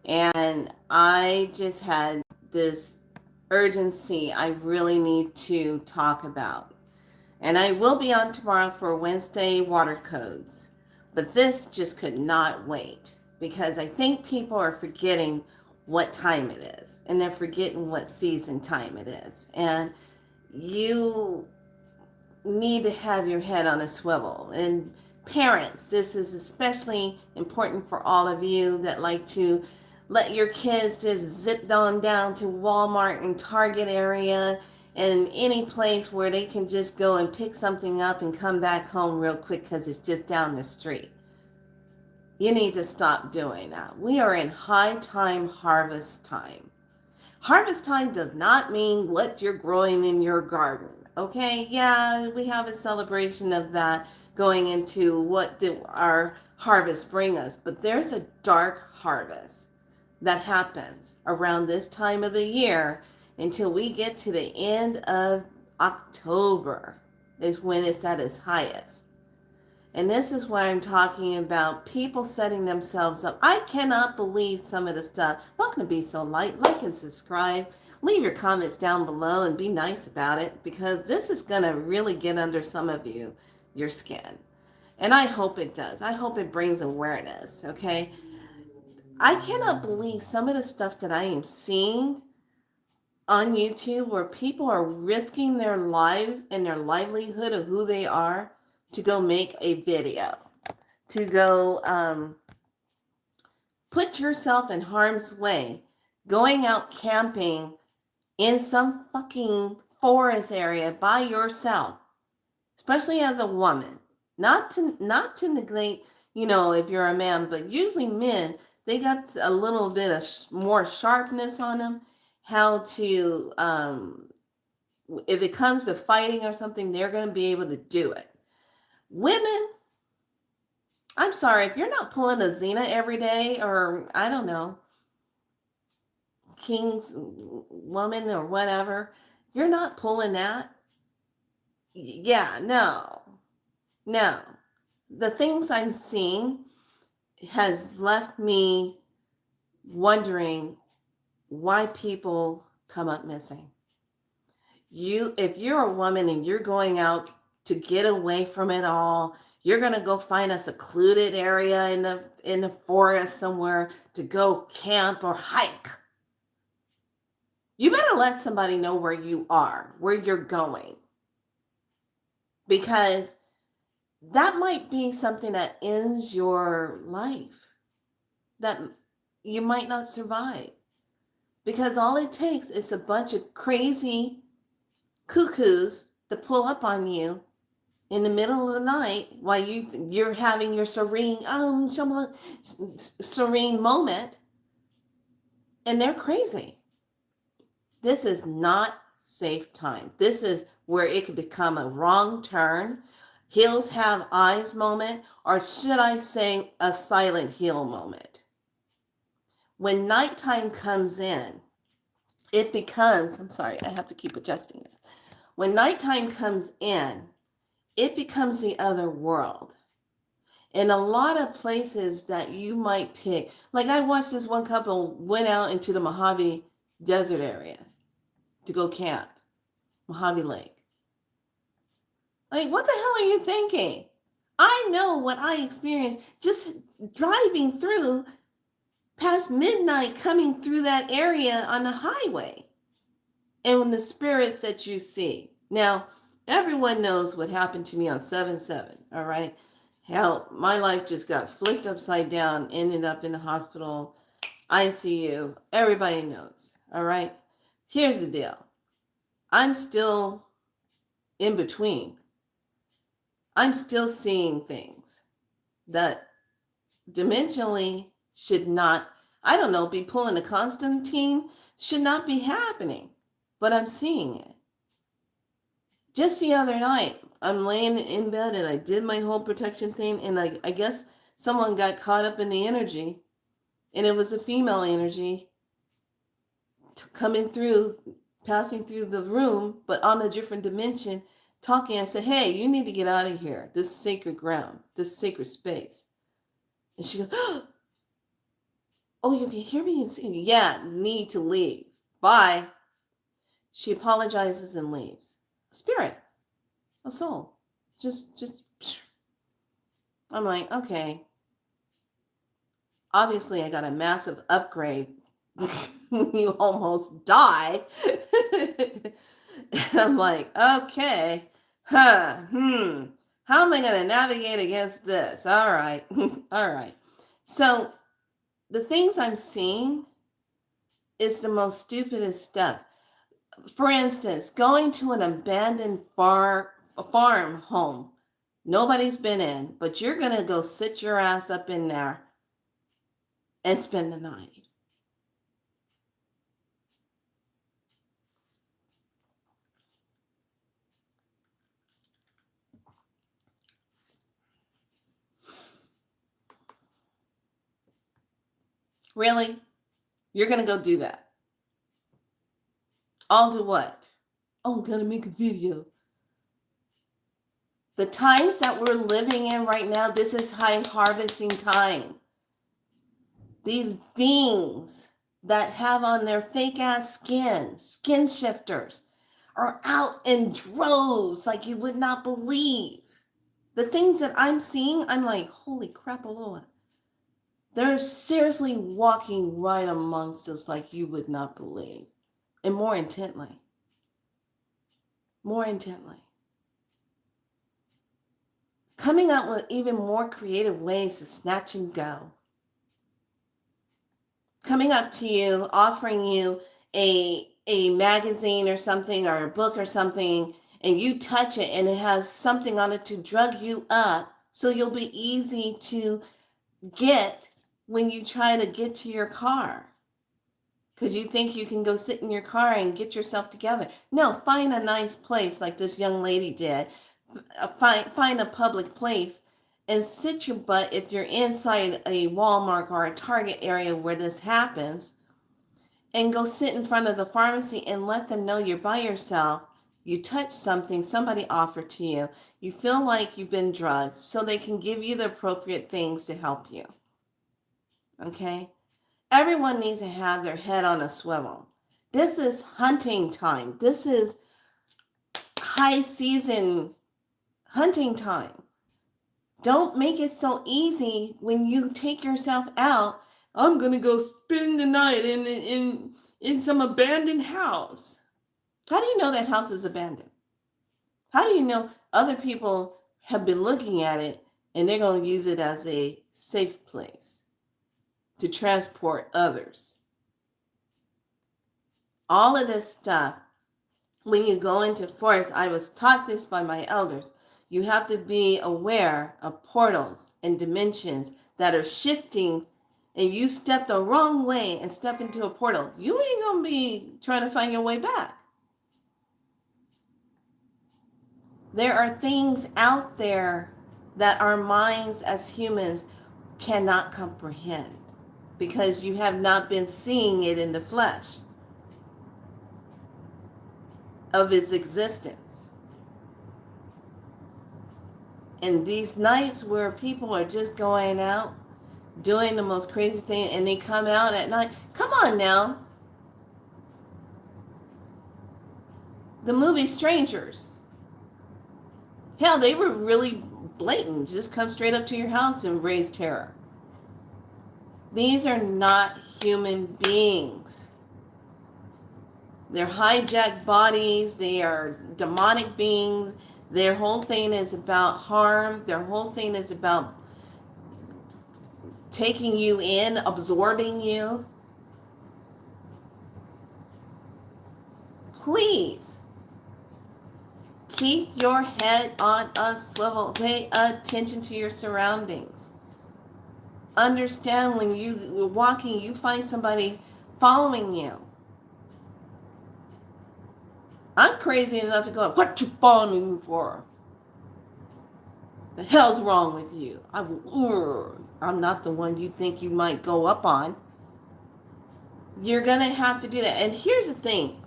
And I just had this urgency I really need to talk about. And I will be on tomorrow for Wednesday water codes. But this just could not wait because I think people are forgetting what time it is and they're forgetting what season time it is. And you need to have your head on a swivel. And parents, this is especially important for all of you that like to let your kids just zip on down to Walmart and Target area and any place where they can just go and pick something up and come back home real quick because it's just down the street. You need to stop doing that. We are in high time harvest time. Harvest time does not mean what you're growing in your garden. Okay, yeah, we have a celebration of that going into what do our harvest bring us, but there's a dark harvest that happens around this time of the year until we get to the end of October is when it's at its highest. And this is why I'm talking about people setting themselves up. I cannot believe some of the stuff. Welcome to Be So Light. Like and subscribe. Leave your comments down below and be nice about it because this is going to really get under some of your skin. And I hope it does. I hope it brings awareness, okay? I cannot believe some of the stuff that I am seeing on YouTube where people are risking their lives and their livelihood of who they are to go make a video, to go put yourself in harm's way, going out camping in some fucking forest area by yourself, especially as a woman. Not to neglect, if you're a man, but usually men, they got a little bit of more sharpness on them, how to if it comes to fighting or something, they're going to be able to do it. Women, I'm sorry, if you're not pulling a Xena every day, or I don't know, King's woman or whatever, if you're not pulling that, yeah, no. The things I'm seeing has left me wondering why people come up missing. If you're a woman and you're going out to get away from it all, you're going to go find a secluded area in the forest somewhere to go camp or hike. You better let somebody know where you are, where you're going. Because that might be something that ends your life, that you might not survive. Because all it takes is a bunch of crazy cuckoos to pull up on you in the middle of the night while you're having your serene moment, and they're crazy. This is not safe time. This is where it could become a wrong turn, heels have eyes moment, or should I say a silent heel moment. When nighttime comes in, it becomes, I'm sorry, I have to keep adjusting this. When nighttime comes in, it becomes the other world. In a lot of places that you might pick, like I watched this one couple went out into the Mojave Desert area to go camp, Mojave Lake. Like, what the hell are you thinking? I know what I experienced just driving through past midnight, coming through that area on the highway, and the spirits that you see. Now, everyone knows what happened to me on 7/7, all right? How my life just got flipped upside down, ended up in the hospital, ICU. Everybody knows, all right? Here's the deal. I'm still in between. I'm still seeing things that dimensionally should not, I don't know, be pulling a Constantine, should not be happening, but I'm seeing it. Just the other night, I'm laying in bed and I did my whole protection thing, and I guess someone got caught up in the energy, and it was a female energy coming through, passing through the room, but on a different dimension, talking and said, hey, you need to get out of here. This is sacred ground, this sacred space. And she goes, oh, Oh, you can hear me and see me. Yeah, need to leave. Bye. She apologizes and leaves. A spirit, a soul. Just. I'm like, okay. Obviously, I got a massive upgrade when you almost die. And I'm like, okay, how am I going to navigate against this? All right, all right. So the things I'm seeing is the most stupidest stuff. For instance, going to an abandoned farm home. Nobody's been in, but you're going to go sit your ass up in there and spend the night. Really? You're going to go do that? I'll do what? Oh, I'm going to make a video. The times that we're living in right now, this is high harvesting time. These beings that have on their fake ass skin shifters, are out in droves like you would not believe. The things that I'm seeing, I'm like, holy crapalola. They're seriously walking right amongst us like you would not believe. And more intently. More intently. Coming out with even more creative ways to snatch and go. Coming up to you, offering you a magazine or something, or a book or something, and you touch it and it has something on it to drug you up so you'll be easy to get when you try to get to your car. Because you think you can go sit in your car and get yourself together. No, find a nice place like this young lady did. Find a public place and sit your butt, if you're inside a Walmart or a Target area where this happens, and go sit in front of the pharmacy and let them know you're by yourself. You touch something somebody offered to you. You feel like you've been drugged, so they can give you the appropriate things to help you. Okay? Everyone needs to have their head on a swivel. This is hunting time. This is high season hunting time. Don't make it so easy when you take yourself out. I'm going to go spend the night in some abandoned house. How do you know that house is abandoned? How do you know other people have been looking at it and they're going to use it as a safe place to transport others? All of this stuff, when you go into forest, I was taught this by my elders. You have to be aware of portals and dimensions that are shifting, and you step the wrong way and step into a portal, you ain't going to be trying to find your way back. There are things out there that our minds as humans cannot comprehend because you have not been seeing it in the flesh of its existence. And these nights where people are just going out, doing the most crazy thing, and they come out at night. Come on now. The movie Strangers. Hell, they were really blatant. Just come straight up to your house and raise terror. These are not human beings. They're hijacked bodies. They are demonic beings. Their whole thing is about harm. Their whole thing is about taking you in, absorbing you. Please keep your head on a swivel. Pay attention to your surroundings. Understand when you're walking, you find somebody following you. I'm crazy enough to go, what you following me for? The hell's wrong with you? I'm not the one you think you might go up on. You're going to have to do that. And here's the thing.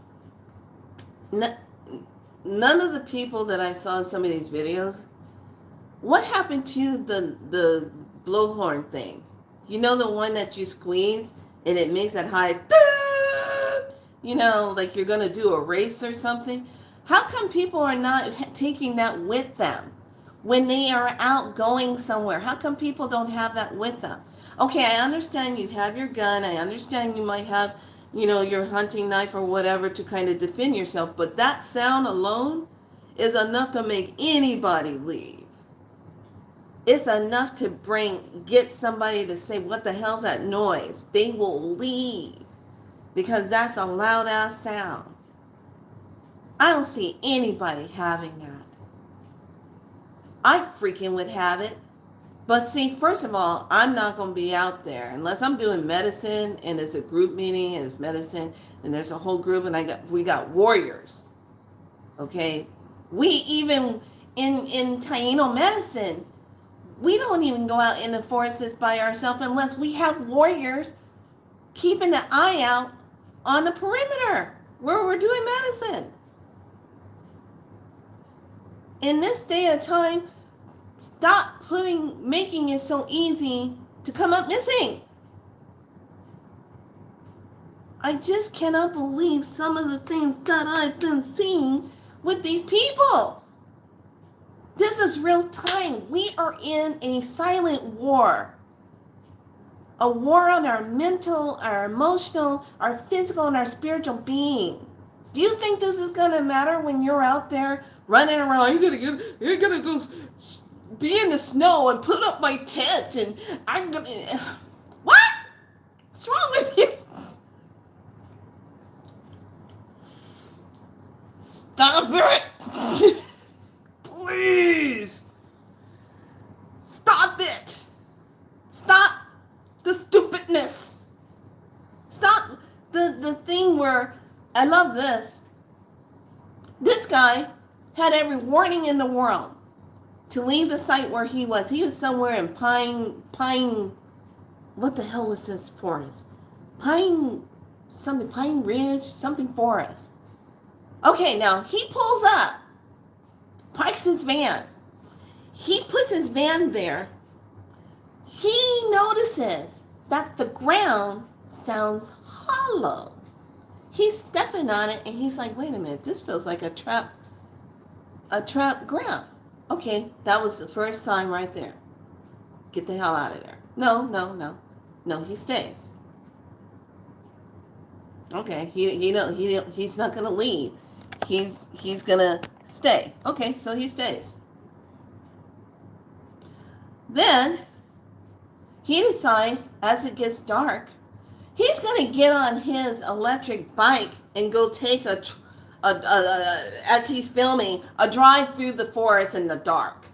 None of the people that I saw in some of these videos, what happened to the blowhorn thing? You know the one that you squeeze and it makes that high, like you're going to do a race or something? How come people are not taking that with them when they are out going somewhere? How come people don't have that with them? Okay, I understand you have your gun. I understand you might have, your hunting knife or whatever to kind of defend yourself, but that sound alone is enough to make anybody leave. It's enough to get somebody to say, what the hell's that noise? They will leave because that's a loud ass sound. I don't see anybody having that. I freaking would have it. But see, first of all, I'm not going to be out there unless I'm doing medicine and it's a group meeting and it's medicine and there's a whole group and we got warriors. Okay? We even in Taino medicine, we don't even go out in the forests by ourselves unless we have warriors keeping an eye out on the perimeter where we're doing medicine. In this day and time, stop making it so easy to come up missing. I just cannot believe some of the things that I've been seeing with these people. This is real time. We are in a silent war. A war on our mental, our emotional, our physical, and our spiritual being. Do you think this is going to matter when you're out there running around? You're gonna go be in the snow and put up my tent and I'm gonna... What? What's wrong with you? Stop it! Please! Stop it! Stop the stupidness! Stop the thing where... I love this. This guy had every warning in the world to leave the site where he was. He was somewhere in Pine, what the hell was this forest? Pine Ridge, something forest. Okay, now he pulls up, parks his van. He puts his van there. He notices that the ground sounds hollow. He's stepping on it and he's like, wait a minute, this feels like a trap ground. Okay, that was the first sign right there. Get the hell out of there. No, he stays. Okay, he's not gonna leave. He's gonna stay. Okay, so he stays. Then he decides as it gets dark, he's gonna get on his electric bike and go take as he's filming, a drive through the forest in the dark.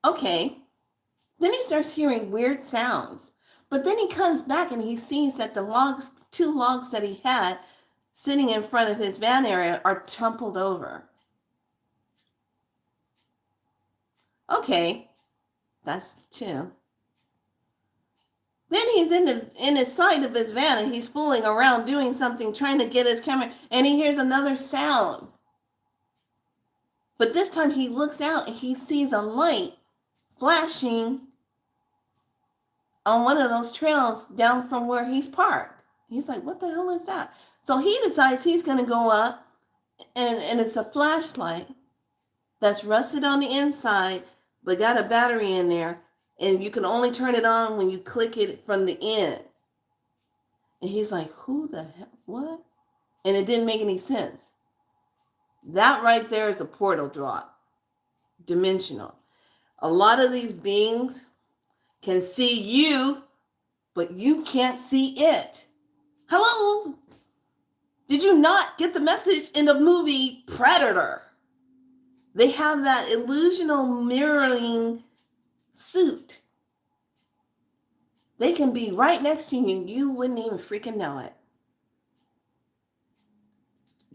Okay. Then he starts hearing weird sounds. But then he comes back and he sees that the two logs that he had sitting in front of his van area are tumbled over. Okay. That's two. Then he's in his side of his van and he's fooling around doing something, trying to get his camera, and he hears another sound. But this time he looks out and he sees a light flashing on one of those trails down from where he's parked. He's like, what the hell is that? So he decides he's going to go up, and it's a flashlight that's rusted on the inside, but got a battery in there. And you can only turn it on when you click it from the end. And he's like, who the hell? What? And it didn't make any sense. That right there is a portal drop. Dimensional. A lot of these beings can see you, but you can't see it. Hello? Did you not get the message in the movie Predator? They have that illusional mirroring suit. They can be right next to you. You wouldn't even freaking know it.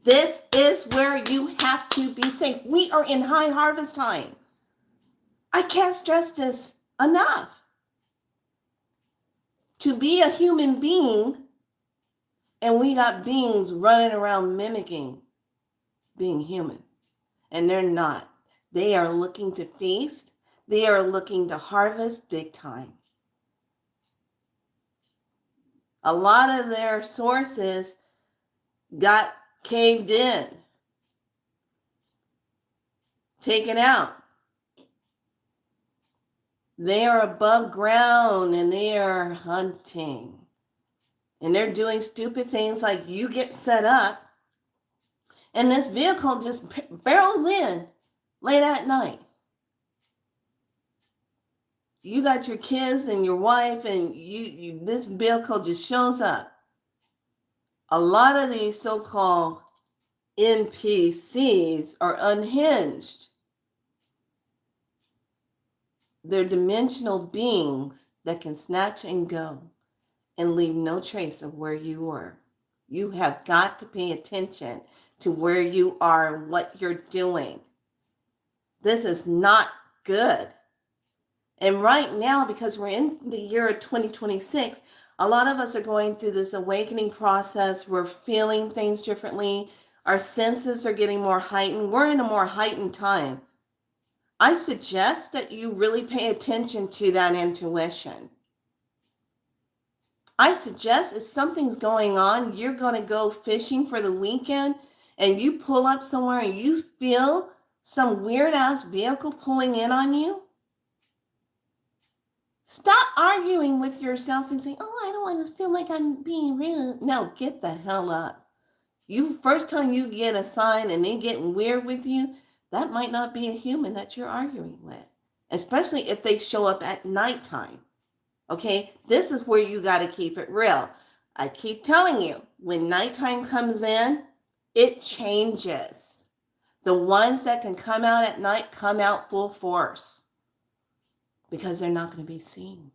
This is where you have to be safe. We are in high harvest time. I can't stress this enough. To be a human being, and we got beings running around mimicking being human. and they're not. They are looking to feast. They are looking to harvest big time. A lot of their sources got caved in, taken out. They are above ground and they are hunting. And they're doing stupid things like you get set up and this vehicle just barrels in late at night. You got your kids and your wife and this vehicle just shows up. A lot of these so-called NPCs are unhinged. They're dimensional beings that can snatch and go and leave no trace of where you were. You have got to pay attention to where you are and what you're doing. This is not good. And right now, because we're in the year of 2026, a lot of us are going through this awakening process. We're feeling things differently. Our senses are getting more heightened. We're in a more heightened time. I suggest that you really pay attention to that intuition. I suggest if something's going on, you're going to go fishing for the weekend and you pull up somewhere and you feel some weird ass vehicle pulling in on you. Stop arguing with yourself and say, oh, I don't want to feel like I'm being rude. No, get the hell up. First time you get a sign and they getting weird with you, that might not be a human that you're arguing with, especially if they show up at nighttime. Okay, this is where you got to keep it real. I keep telling you, when nighttime comes in, it changes. The ones that can come out at night come out full force because they're not going to be seen.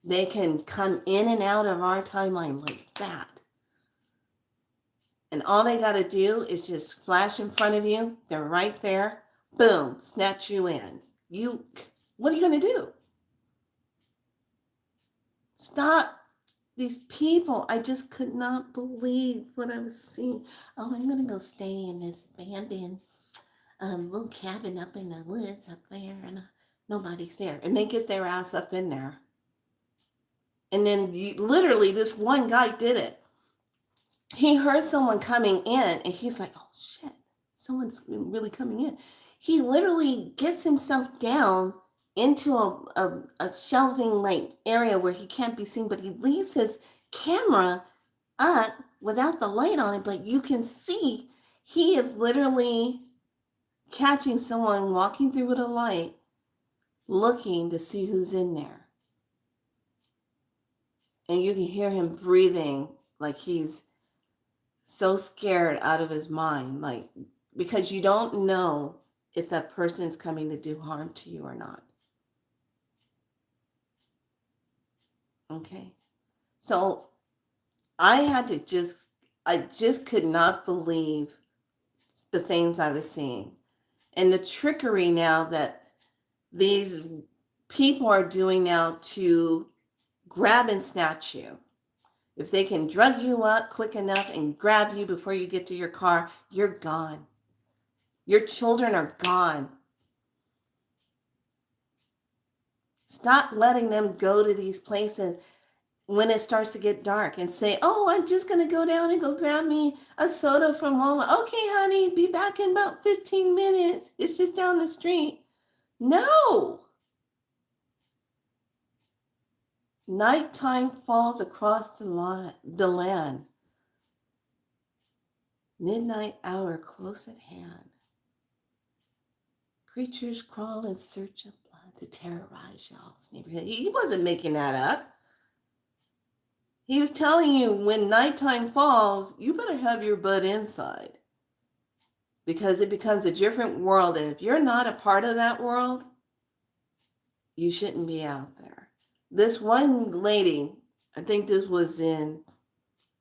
They can come in and out of our timeline like that. And all they got to do is just flash in front of you. They're right there. Boom, snatch you in. What are you going to do? Stop. These people, I just could not believe what I was seeing. Oh, I'm going to go stay in this abandoned little cabin up in the woods up there, and nobody's there. And they get their ass up in there. And then literally this one guy did it. He heard someone coming in, and he's like, oh, shit, someone's really coming in. He literally gets himself down into a shelving like area where he can't be seen, but he leaves his camera up without the light on it, but you can see he is literally catching someone walking through with a light, looking to see who's in there. And you can hear him breathing like he's so scared out of his mind, like, because you don't know if that person's coming to do harm to you or not. Okay. So I just could not believe the things I was seeing. And the trickery now that these people are doing now to grab and snatch you. If they can drug you up quick enough and grab you before you get to your car, you're gone. Your children are gone. Stop letting them go to these places when it starts to get dark and say, oh, I'm just going to go down and go grab me a soda from Walmart. Okay, honey, be back in about 15 minutes. It's just down the street. No. Nighttime falls across the land. Midnight hour close at hand. Creatures crawl in search of blood to terrorize y'all's neighborhood. He wasn't making that up. He was telling you when nighttime falls, you better have your butt inside because it becomes a different world. And if you're not a part of that world, you shouldn't be out there. This one lady, I think this was in,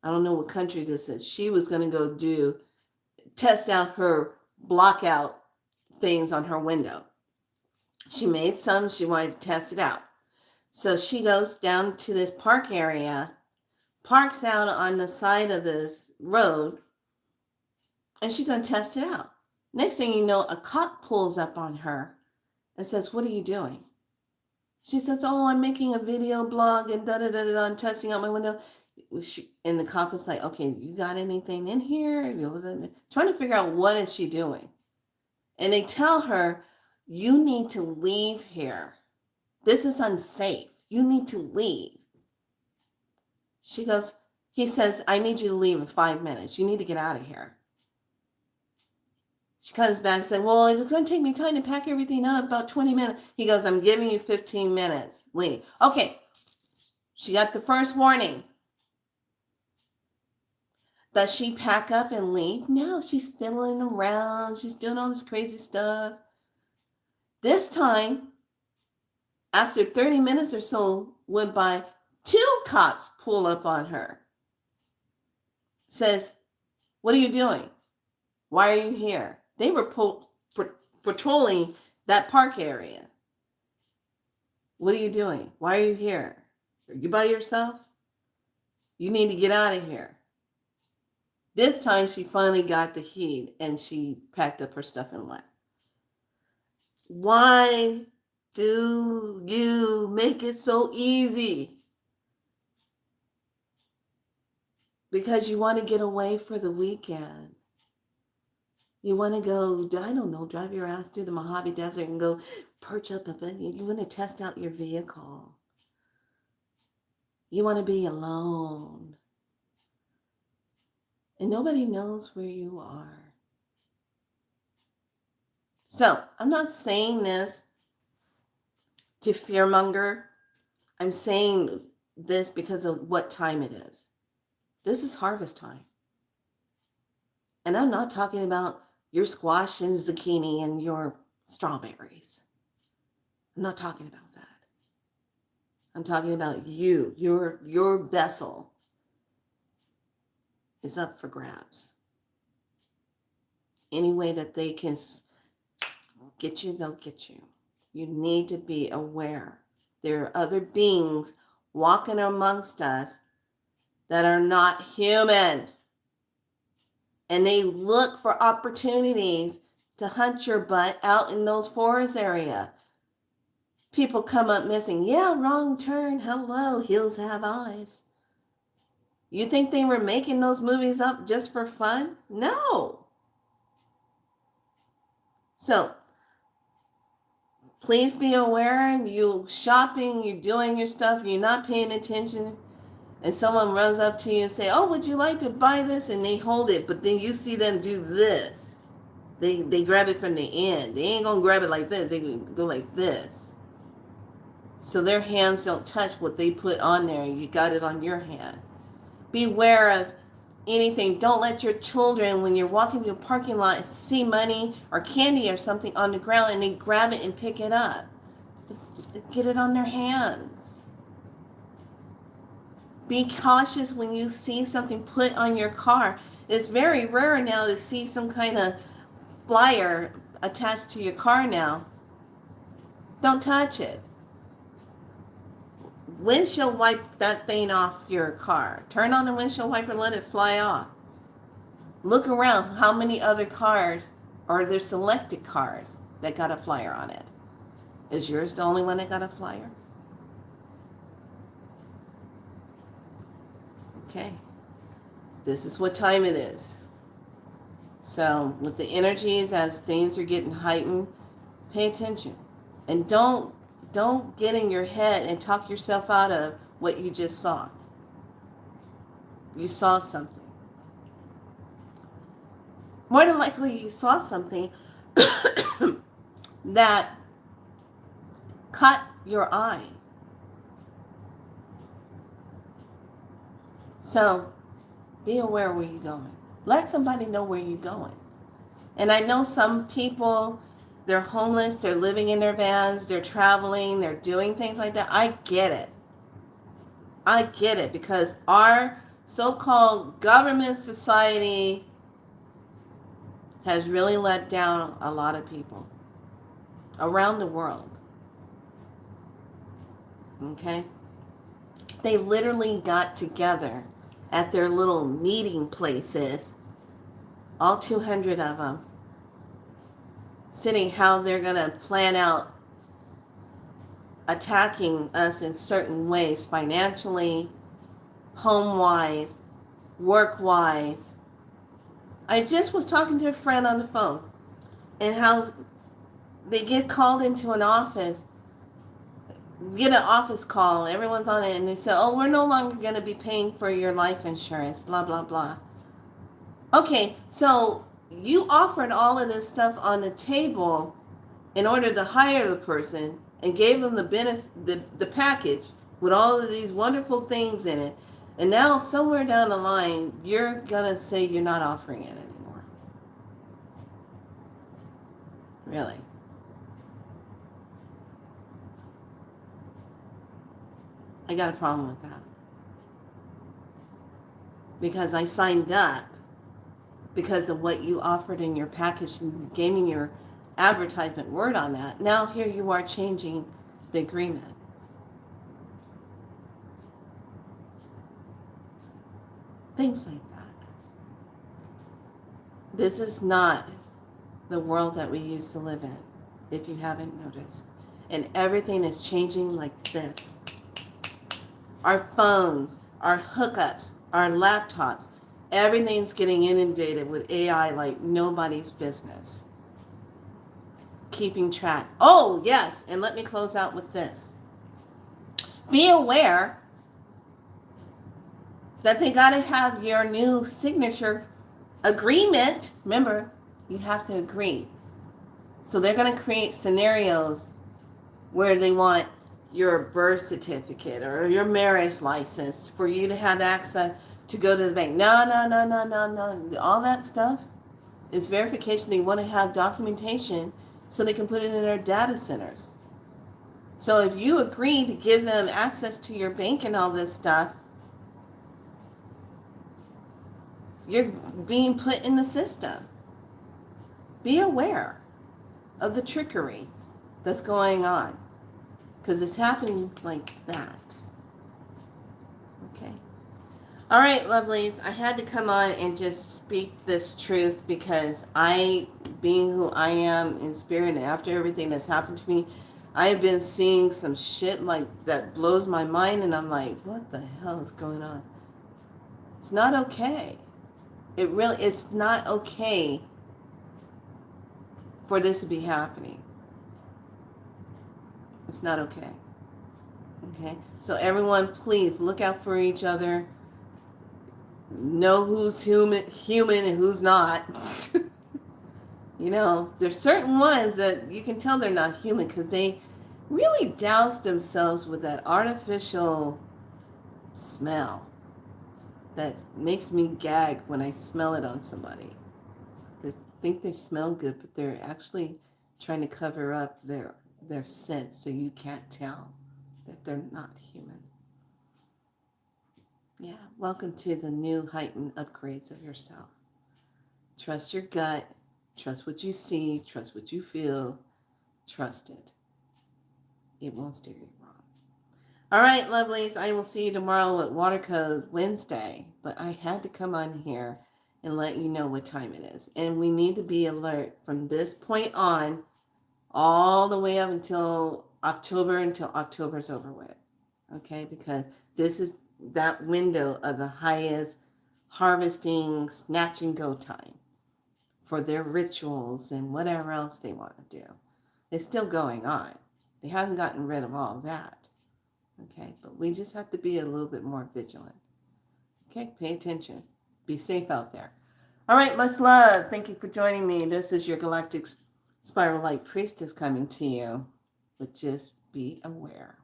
I don't know what country this is. She was going to go test out her block out things on her window. She made some, she wanted to test it out. So she goes down to this park area, parks out on the side of this road, and she's going to test it out. Next thing you know, a cop pulls up on her and says, "What are you doing?" She says, "Oh, I'm making a video blog and da-da-da-da, I'm testing out my window." And the cop is like, "Okay, you got anything in here?" Trying to figure out what is she doing. And they tell her, "You need to leave here. This is unsafe. You need to leave." He says, "I need you to leave in 5 minutes. You need to get out of here." She comes back and says, "Well, it's going to take me time to pack everything up, about 20 minutes. He goes, "I'm giving you 15 minutes. Leave." Okay. She got the first warning. Does she pack up and leave? No, she's fiddling around. She's doing all this crazy stuff. This time, after 30 minutes or so went by, 2 cops pull up on her. Says, "What are you doing? Why are you here?" They were patrolling that park area. "What are you doing? Why are you here? Are you by yourself? You need to get out of here." This time she finally got the heat and she packed up her stuff and left. Why do you make it so easy? Because you want to get away for the weekend. You want to go, I don't know, drive your ass to the Mojave Desert and go perch up a bit. You want to test out your vehicle. You want to be alone. And nobody knows where you are. So, I'm not saying this to fearmonger. I'm saying this because of what time it is. This is harvest time. And I'm not talking about your squash and zucchini and your strawberries. I'm not talking about that. I'm talking about you. Your vessel is up for grabs. Any way that they can get you, they'll get you. You need to be aware. There are other beings walking amongst us that are not human. And they look for opportunities to hunt your butt out in those forest area. People come up missing. Yeah, wrong turn. Hello, hills have eyes. You think they were making those movies up just for fun? No. So, please be aware. You shopping, you're doing your stuff, you're not paying attention, and someone runs up to you and say, "Oh, would you like to buy this?" And they hold it, but then you see them do this. They grab it from the end. They ain't gonna grab it like this. They go like this. So their hands don't touch what they put on there. You got it on your hand. Beware of anything. Don't let your children, when you're walking through a parking lot, see money or candy or something on the ground and they grab it and pick it up. Just get it on their hands. Be cautious when you see something put on your car. It's very rare now to see some kind of flyer attached to your car now. Don't touch it. Windshield wipe that thing off your car. Turn on the windshield wiper and let it fly off. Look around. How many other cars are there selected cars that got a flyer on it? Is yours the only one that got a flyer? Okay. This is what time it is. So with the energies as things are getting heightened, pay attention. And don't get in your head and talk yourself out of what you just saw. You saw something. More than likely you saw something that caught your eye. So be aware where you're going. Let somebody know where you're going. And I know some people, they're homeless, they're living in their vans, they're traveling, they're doing things like that. I get it. I get it because our so-called government society has really let down a lot of people around the world. Okay? They literally got together at their little meeting places all 200 of them, sitting how they're going to plan out attacking us in certain ways, financially, home-wise, work-wise. I just was talking to a friend on the phone, and how they get called into an office, get an office call, everyone's on it, and they say, oh, we're no longer going to be paying for your life insurance, blah, blah, blah. Okay, so you offered all of this stuff on the table in order to hire the person and gave them the package with all of these wonderful things in it. And now somewhere down the line, you're going to say you're not offering it anymore. Really? I got a problem with that. Because I signed up because of what you offered in your package and gave me your advertisement word on that. Now here you are changing the agreement. Things like that. This is not the world that we used to live in, if you haven't noticed. And everything is changing like this. Our phones, our hookups, our laptops, everything's getting inundated with AI like nobody's business. Keeping track. Oh, yes, and let me close out with this. Be aware that they got to have your new signature agreement. Remember, you have to agree. So they're going to create scenarios where they want your birth certificate or your marriage license for you to have access to go to the bank. No. All that stuff is verification. They want to have documentation so they can put it in their data centers. So if you agree to give them access to your bank and all this stuff, you're being put in the system. Be aware of the trickery that's going on, because it's happening like that. Okay. All right, lovelies. I had to come on and just speak this truth because I, being who I am in spirit, and after everything that's happened to me, I've been seeing some shit like that blows my mind, and I'm like, what the hell is going on? It's not okay. It's not okay for this to be happening. It's not okay. Okay? So everyone, please look out for each other. Know who's human and who's not. You know, there's certain ones that you can tell they're not human because they really douse themselves with that artificial smell that makes me gag when I smell it on somebody. They think they smell good, but they're actually trying to cover up their scent so you can't tell that they're not human. Yeah, welcome to the new heightened upgrades of yourself. Trust your gut. Trust what you see. Trust what you feel. Trust it. It won't steer you wrong. All right, lovelies. I will see you tomorrow at Water Code Wednesday. But I had to come on here and let you know what time it is. And we need to be alert from this point on all the way up until October, until October's over with. Okay? Because this is that window of the highest harvesting, snatch and go time for their rituals and whatever else they want to do. It's still going on. They haven't gotten rid of all that. Okay, but we just have to be a little bit more vigilant. Okay, pay attention. Be safe out there. All right, much love. Thank you for joining me. This is your Galactic Spiral Light Priestess coming to you. But just be aware.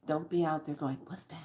Don't be out there going, what's that?